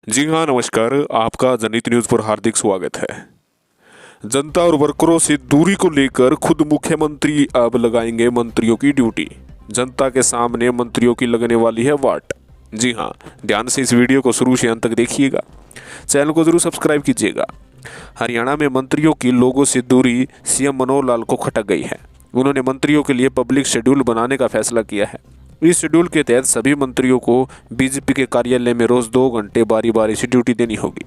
जी हाँ, नमस्कार। आपका जनहित न्यूज़ पर हार्दिक स्वागत है। जनता और वर्करों से दूरी को लेकर खुद मुख्यमंत्री अब लगाएंगे मंत्रियों की ड्यूटी। जनता के सामने मंत्रियों की लगने वाली है वाट। जी हाँ, ध्यान से इस वीडियो को शुरू से अंत तक देखिएगा। चैनल को जरूर सब्सक्राइब कीजिएगा। हरियाणा में मंत्रियों की लोगों से दूरी सीएम मनोहर लाल को खटक गई है। उन्होंने मंत्रियों के लिए पब्लिक शेड्यूल बनाने का फैसला किया है। इस शेड्यूल के तहत सभी मंत्रियों को बीजेपी के कार्यालय में रोज 2 घंटे बारी बारी से ड्यूटी देनी होगी।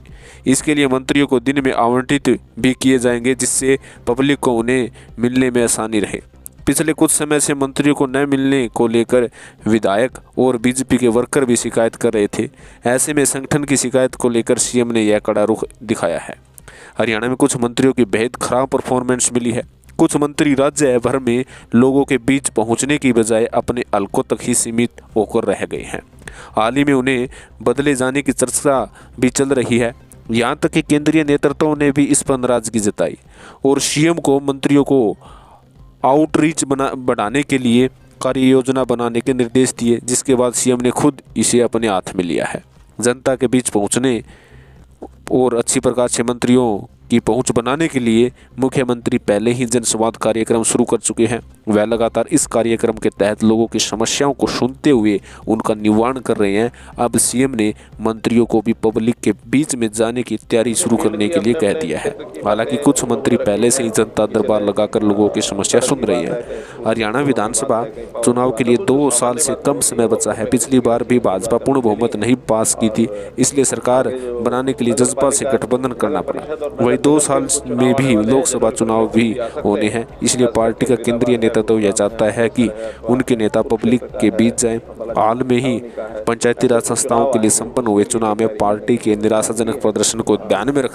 इसके लिए मंत्रियों को दिन में आवंटित भी किए जाएंगे, जिससे पब्लिक को उन्हें मिलने में आसानी रहे। पिछले कुछ समय से मंत्रियों को न मिलने को लेकर विधायक और बीजेपी के वर्कर भी शिकायत कर रहे थे। ऐसे में संगठन की शिकायत को लेकर सीएम ने यह कड़ा रुख दिखाया है। हरियाणा में कुछ मंत्रियों की बेहद खराब परफॉर्मेंस मिली है। कुछ मंत्री राज्य भर में लोगों के बीच पहुंचने की बजाय अपने हलकों तक ही सीमित होकर रह गए हैं। हाल ही में उन्हें बदले जाने की चर्चा भी चल रही है। यहाँ तक कि केंद्रीय नेतृत्व ने भी इस पर नाराजगी जताई और सीएम को मंत्रियों को आउटरीच बढ़ाने के लिए कार्य योजना बनाने के निर्देश दिए, जिसके बाद सीएम ने खुद इसे अपने हाथ में लिया है। जनता के बीच पहुंचने और अच्छी प्रकार से मंत्रियों की पहुंच बनाने के लिए मुख्यमंत्री पहले ही जनसंवाद कार्यक्रम शुरू कर चुके हैं। वह लगातार इस कार्यक्रम के तहत लोगों की समस्याओं को सुनते हुए उनका निवारण कर रहे हैं। अब सीएम ने मंत्रियों को भी पब्लिक के बीच में जाने की तैयारी शुरू करने के लिए कह दिया है। हालांकि कुछ मंत्री पहले से ही जनता दरबार लगाकर लोगों की समस्या सुन रहे हैं। हरियाणा विधानसभा चुनाव के लिए 2 साल से कम समय बचा है। पिछली बार भी भाजपा पूर्ण बहुमत नहीं पास की थी, इसलिए सरकार बनाने के लिए जसपा से गठबंधन करना पड़ा। वही 2 साल में भी लोकसभा चुनाव भी होने हैं, इसलिए पार्टी का केंद्रीय नेतृत्व यह चाहता है कि उनके नेता पब्लिक के बीच जाएं। हाल में ही पंचायती राज संस्थाओं के लिए संपन्न हुए चुनाव में पार्टी के निराशाजनक प्रदर्शन को ध्यान में रख